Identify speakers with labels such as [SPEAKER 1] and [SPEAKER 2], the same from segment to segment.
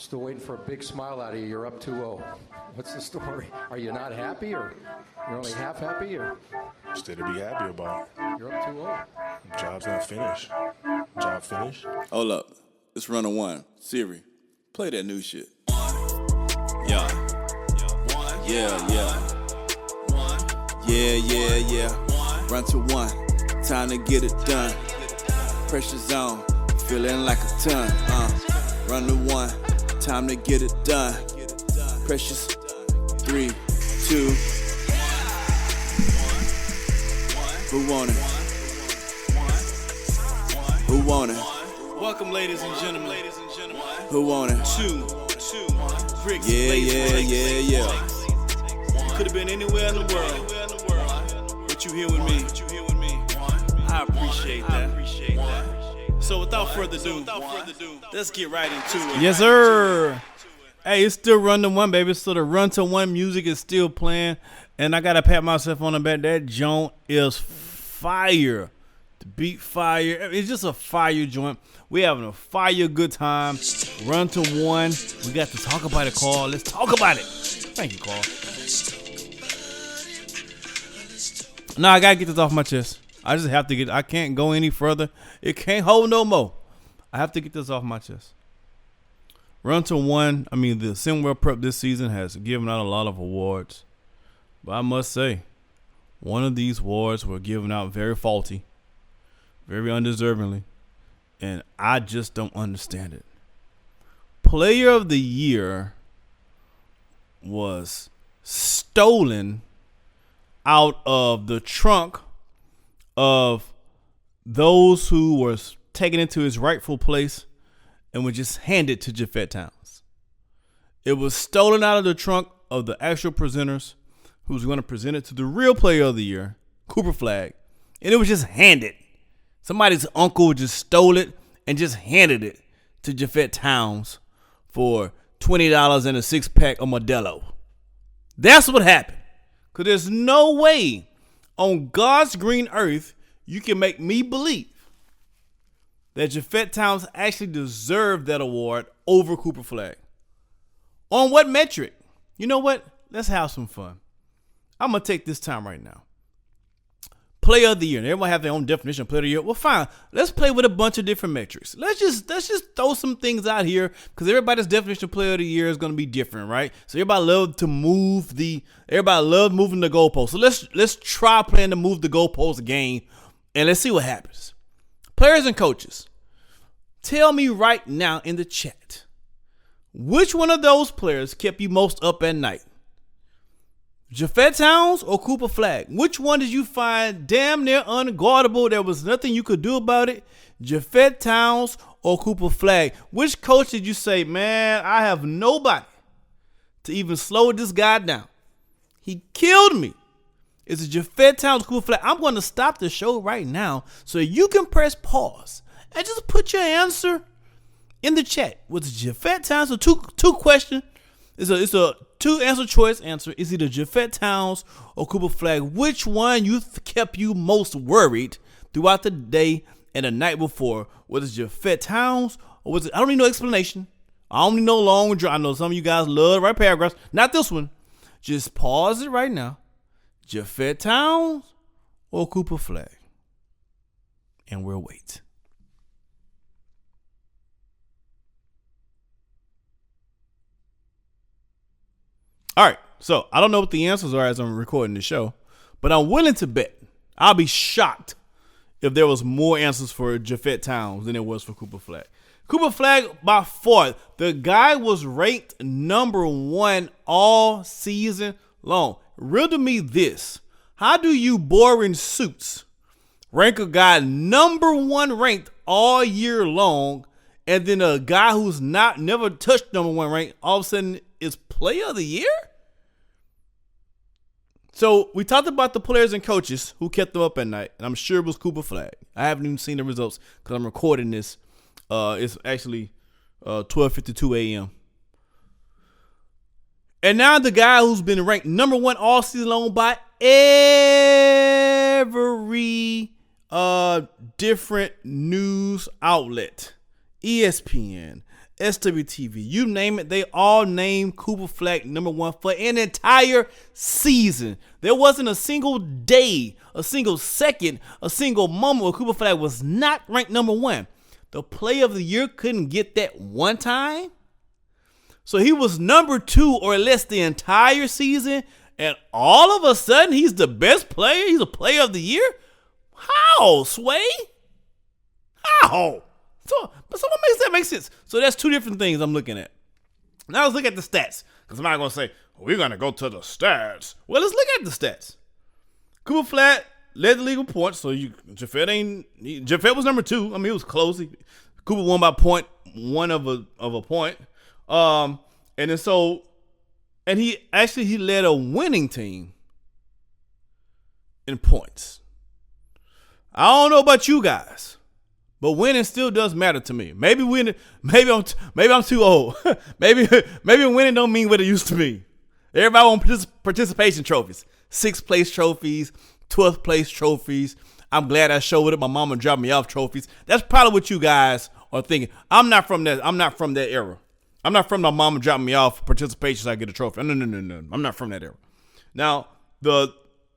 [SPEAKER 1] Still waiting for a big smile out of you. You're up 2-0. What's the story? Are you not happy, or you're only half happy, or?
[SPEAKER 2] Still to be happy about.
[SPEAKER 1] You're up 2-0.
[SPEAKER 2] Job's not finished. Job finished.
[SPEAKER 3] Hold up. It's running one. Siri, play that new shit. Yeah. Yeah. Run to one. Time to get it done. Pressure zone. Feeling like a ton. Run to one. Time to get it done. Precious. 3, 2. Who want it? Who want it?
[SPEAKER 4] Welcome, ladies and gentlemen.
[SPEAKER 3] Who want it?
[SPEAKER 4] Two. Bricks,
[SPEAKER 3] Yeah.
[SPEAKER 4] Could have been anywhere in the world, but you here with me. I appreciate that. So without further ado, let's get right into it.
[SPEAKER 5] Yes, sir. Hey, it's still run to one, baby. So the run to one music is still playing, and I gotta pat myself on the back. That joint is fire. The beat fire. It's just a fire joint. We having a fire good time. Run to one. We got to talk about it, Carl. Let's talk about it. Thank you, Carl. No, I gotta get this off my chest. I just have to get. I can't go any further. It can't hold no more. I have to get this off my chest. Run to one. I mean, the SimWorld Prep this season has given out a lot of awards, but I must say, one of these awards were given out very faulty, very undeservingly, and I just don't understand it. Player of the Year was stolen out of the trunk of those who were taken into his rightful place and were just handed to Jafet Towns. It was stolen out of the trunk of the actual presenters who's going to present it to the real Player of the Year, Cooper Flag, and it was just handed. Somebody's uncle just stole it and just handed it to Jafet Towns for $20 and a 6-pack of Modelo. That's what happened. Because there's no way on God's green earth you can make me believe that Jafet Towns actually deserved that award over Cooper Flag. On what metric? You know what? Let's have some fun. I'm going to take this time right now. Player of the Year. And everyone have their own definition of Player of the Year. Well, fine. Let's play with a bunch of different metrics. Let's just throw some things out here because everybody's definition of Player of the Year is going to be different, right? So everybody love moving the goalpost. So let's try playing the move the goalpost game and let's see what happens. Players and coaches, tell me right now in the chat, which one of those players kept you most up at night? Jafet Towns or Cooper Flag? Which one did you find damn near unguardable? There was nothing you could do about it. Jafet Towns or Cooper Flag? Which coach did you say, man, I have nobody to even slow this guy down? He killed me. Is it Jafet Towns or Cooper Flag? I'm going to stop the show right now so you can press pause and just put your answer in the chat. Was it Jafet Towns? So two questions. It's a 2-answer choice answer. Is either Jafet Towns or Cooper Flag? Which one kept you most worried throughout the day and the night before? Was it Jafet Towns or was it? I don't need no explanation. I don't need no long draw. I know some of you guys love to write paragraphs. Not this one. Just pause it right now. Jafet Towns or Cooper Flag? And we'll wait. All right, so I don't know what the answers are as I'm recording the show, but I'm willing to bet. I'll be shocked if there was more answers for Jafet Towns than there was for Cooper Flag. Cooper Flag, by far, the guy was ranked number 1 all season long. Riddle me this. How do you boring suits rank a guy number 1 ranked all year long, and then a guy who's never touched number 1 rank all of a sudden is Player of the Year? So we talked about the players and coaches who kept them up at night, and I'm sure it was Cooper Flag. I haven't even seen the results because I'm recording this. It's actually 12:52 a.m. And now the guy who's been ranked number 1 all season long by every different news outlet, ESPN, SWTV, you name it, they all named Cooper Flag number one for an entire season. There wasn't a single day, a single second, a single moment where Cooper Flag was not ranked number one. The Player of the Year couldn't get that one time. So he was number two or less the entire season, and all of a sudden he's the best player. He's a Player of the Year. How, Sway? How? So what makes that make sense? So that's two different things I'm looking at. Now let's look at the stats. Because I'm not going to say, we're going to go to the stats. Well, let's look at the stats. Cooper Flag led the league with points. So Jafet was number two. I mean, it was close. Cooper won by one of a point. And he led a winning team in points. I don't know about you guys, but winning still does matter to me. Maybe I'm too old. maybe winning don't mean what it used to mean. Everybody wants participation trophies, 6th place trophies, 12th place trophies. I'm glad I showed it. My mama dropped me off trophies. That's probably what you guys are thinking. I'm not from that era. I'm not from my mama dropping me off participation so I get a trophy. No. I'm not from that era. Now, the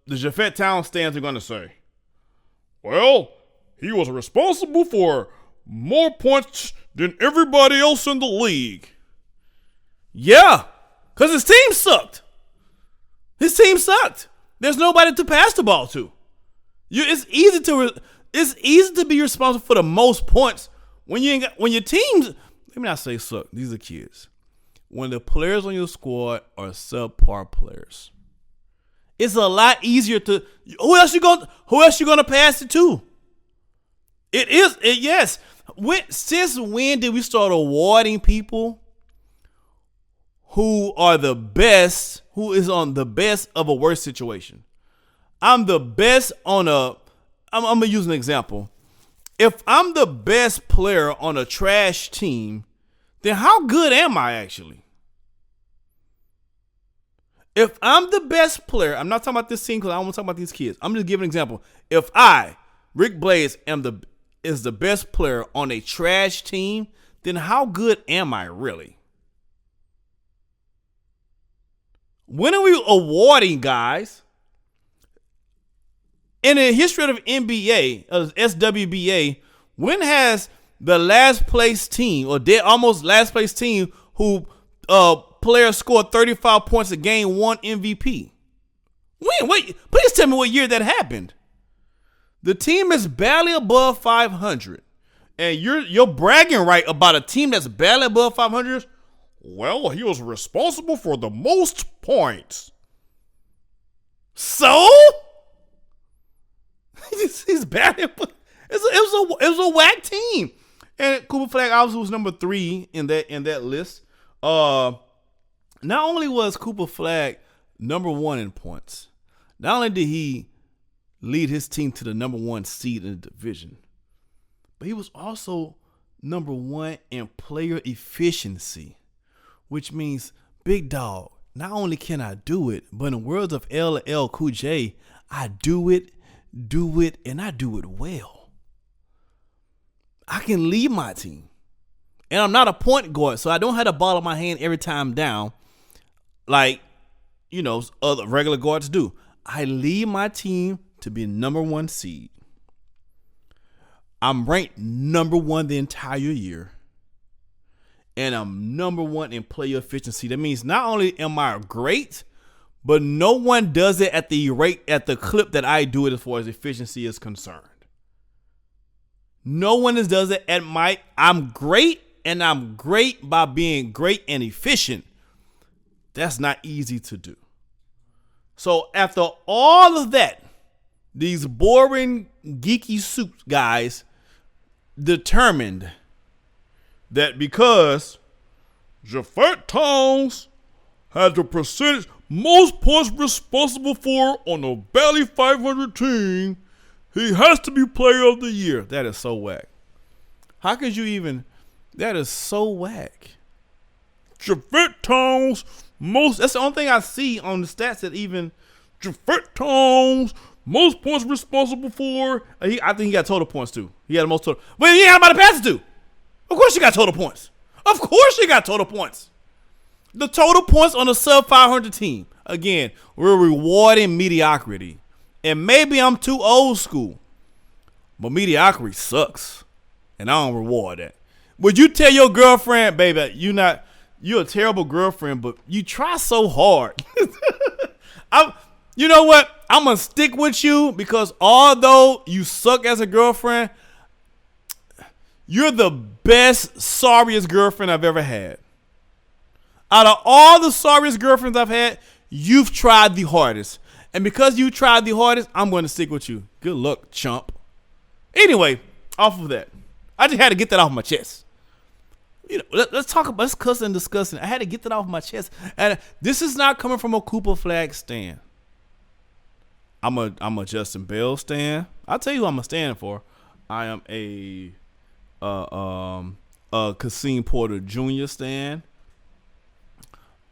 [SPEAKER 5] Jafet Town stands are going to say, well, he was responsible for more points than everybody else in the league. Yeah, because his team sucked. There's nobody to pass the ball to. It's easy to be responsible for the most points when your teams. Let me not say suck. These are kids. When the players on your squad are subpar players, it's a lot easier to. Who else you gonna pass it to? Yes. Since when did we start awarding people who are the best? Who is on the best of a worse situation? I'm the best on a. I'm gonna use an example. If I'm the best player on a trash team, then how good am I actually? If I'm the best player, I'm not talking about this team because I don't want to talk about these kids. I'm just giving an example. If I, Rick Blaze, is the best player on a trash team, then how good am I really? When are we awarding guys? In the history of NBA, SWBA, when has the last place team or almost last place team who players scored 35 points a game won MVP? Wait, please tell me what year that happened. The team is barely above 500, and you're bragging right about a team that's barely above 500. Well, he was responsible for the most points. So he's barely. It was a whack team, and Cooper Flag obviously was number 3 in that list. Not only was Cooper Flag number 1 in points, not only did he lead his team to the number 1 seed in the division, but he was also number 1 in player efficiency, which means, big dog, not only can I do it, but in the words of LL Cool J, I do it, and I do it well. I can lead my team. And I'm not a point guard, so I don't have the ball in my hand every time down like, other regular guards do. I lead my team to be number 1 seed. I'm ranked number 1 the entire year. And I'm number 1 in player efficiency. That means not only am I great, but no one does it at the rate, at the clip that I do it as far as efficiency is concerned. No one does it at I'm great, and I'm great by being great and efficient. That's not easy to do. So after all of that, these boring, geeky soup guys determined that because Jafet Towns had the percentage most points responsible for on a barely 500 team, he has to be player of the year. That is so whack. How could you even? That is so whack. Jafet Towns that's the only thing I see on the stats that even Jafet Towns most points responsible for. I think he got total points too. He had the most total. But he ain't had nobody to pass it to. Of course you got total points. Of course you got total points. The total points on a sub 500 team. Again, we're rewarding mediocrity. And maybe I'm too old school, but mediocrity sucks. And I don't reward that. Would you tell your girlfriend, baby, you're a terrible girlfriend, but you try so hard. You know what? I'm going to stick with you because although you suck as a girlfriend, you're the best, sorriest girlfriend I've ever had. Out of all the sorriest girlfriends I've had, you've tried the hardest. And because you tried the hardest, I'm going to stick with you. Good luck, chump. Anyway, off of that. I just had to get that off my chest. You know, let's cuss and discuss it. I had to get that off my chest. And this is not coming from a Cooper Flag stan. I'm a Justin Bell stan. I'll tell you who I'm a stan for. I am a Kasim Porter Jr. stan.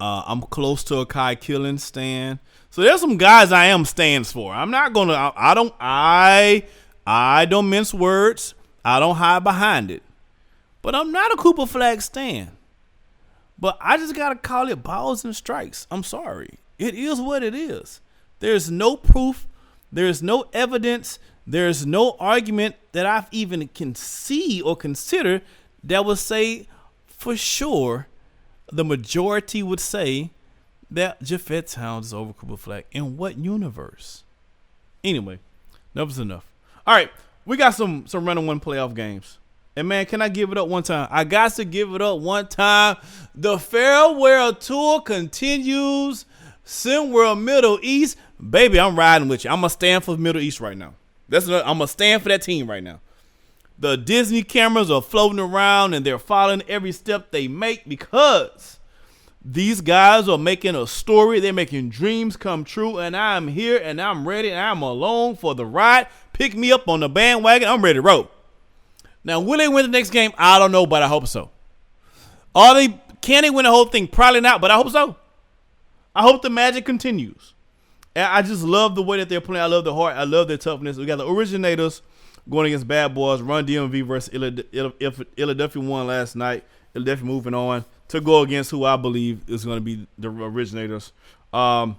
[SPEAKER 5] I'm close to a Kai Killen stan. So there's some guys I am stands for. I'm not gonna. I don't mince words. I don't hide behind it. But I'm not a Cooper Flag stan. But I just gotta call it balls and strikes. I'm sorry. It is what it is. There's no proof. There's no evidence. There's no argument that I've even can see or consider that would say for sure the majority would say that Japhett Towns is over Cooper Flag. In what universe? Anyway, enough is enough. All right, we got some run-and one playoff games. And, man, can I give it up one time? I got to give it up one time. The farewell tour continues. SimWorld Middle East. Baby, I'm riding with you. I'm going to stand for Middle East right now. I'm going to stand for that team right now. The Disney cameras are floating around, and they're following every step they make because these guys are making a story. They're making dreams come true, and I'm here, and I'm ready, and I'm along for the ride. Pick me up on the bandwagon. I'm ready to roll. Now, will they win the next game? I don't know, but I hope so. Can they win the whole thing? Probably not, but I hope so. I hope the magic continues. And I just love the way that they're playing. I love the heart. I love their toughness. We got the Originators going against Bad Boys. Run DMV versus Philadelphia won last night. Philadelphia moving on to go against who I believe is going to be the Originators. And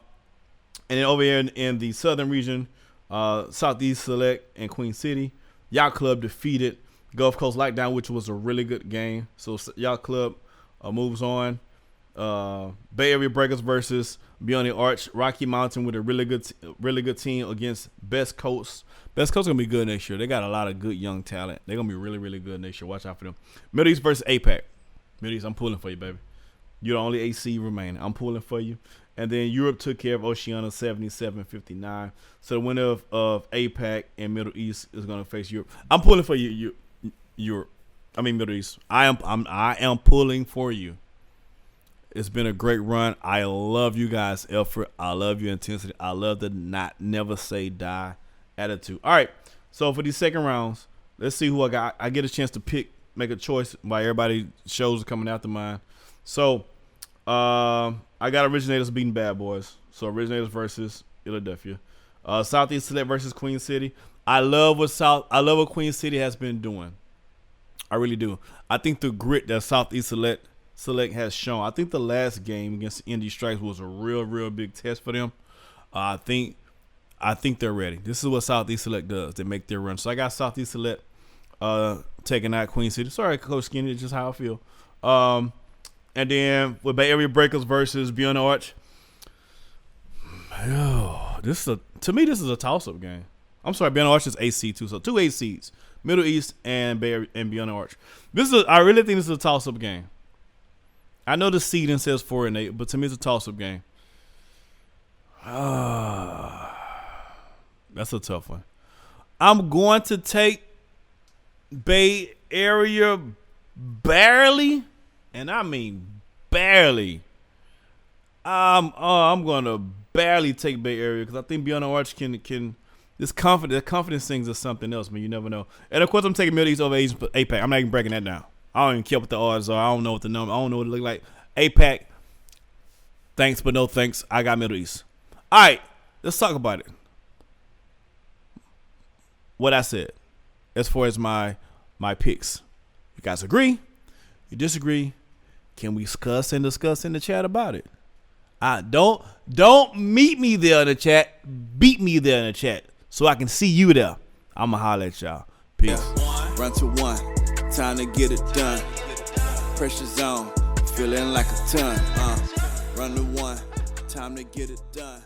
[SPEAKER 5] then over here in the Southern region, Southeast Select and Queen City, Yacht Club defeated Gulf Coast Lockdown, which was a really good game. So Yacht Club moves on. Bay Area Breakers versus Beyond the Arch. Rocky Mountain with a really good team against Best Coast. Best Coast gonna be good next year. They got a lot of good young talent. They're gonna be really, really good next year. Watch out for them. Middle East versus APAC. Middle East, I'm pulling for you, baby. You're the only AC remaining. I'm pulling for you. And then Europe took care of Oceania 77-59. So the winner of APAC and Middle East is gonna face Europe. I'm pulling for you, Europe. I mean Middle East. I am pulling for you. It's been a great run. I love you guys' effort. I love your intensity. I love the never say die attitude. All right. So for these second rounds, let's see who I got. I get a chance to make a choice while everybody shows are coming after mine. So I got Originators beating Bad Boys. So Originators versus Philadelphia. Southeast Select versus Queen City. I love what Queen City has been doing. I really do. I think the grit that Southeast Select has shown. I think the last game against Indy Strikes was a real big test for them. I think they're ready. This is what Southeast Select does. They make their run. So I got Southeast Select taking out Queen City. Sorry, Coach Skinny. It's just how I feel. And then with Bay Area Breakers versus Beyond the Arch. To me, this is a toss-up game. I'm sorry, Beyond the Arch is AC too. So 2 ACs. Middle East and Bay Area and Beyond the Arch. I really think this is a toss-up game. I know the seeding says 4-8, but to me it's a toss-up game. That's a tough one. I'm going to take Bay Area barely, and I mean barely. I'm going to barely take Bay Area because I think Beyond the Arch can this confidence things is something else, man. You never know. And of course, I'm taking Middle East over APAC. I'm not even breaking that down. I don't even care what the odds are. I don't know what the number. I don't know what it look like. APAC, thanks but no thanks. I got Middle East. All right, let's talk about it. What I said as far as my picks. You guys agree? You disagree? can we discuss in the chat about it? Don't meet me there in the chat. Beat me there in the chat so I can see you there. I'ma holler at y'all. Peace.
[SPEAKER 3] Run to one, time to get it done. Pressure zone, feeling like a ton. Run to one, time to get it done.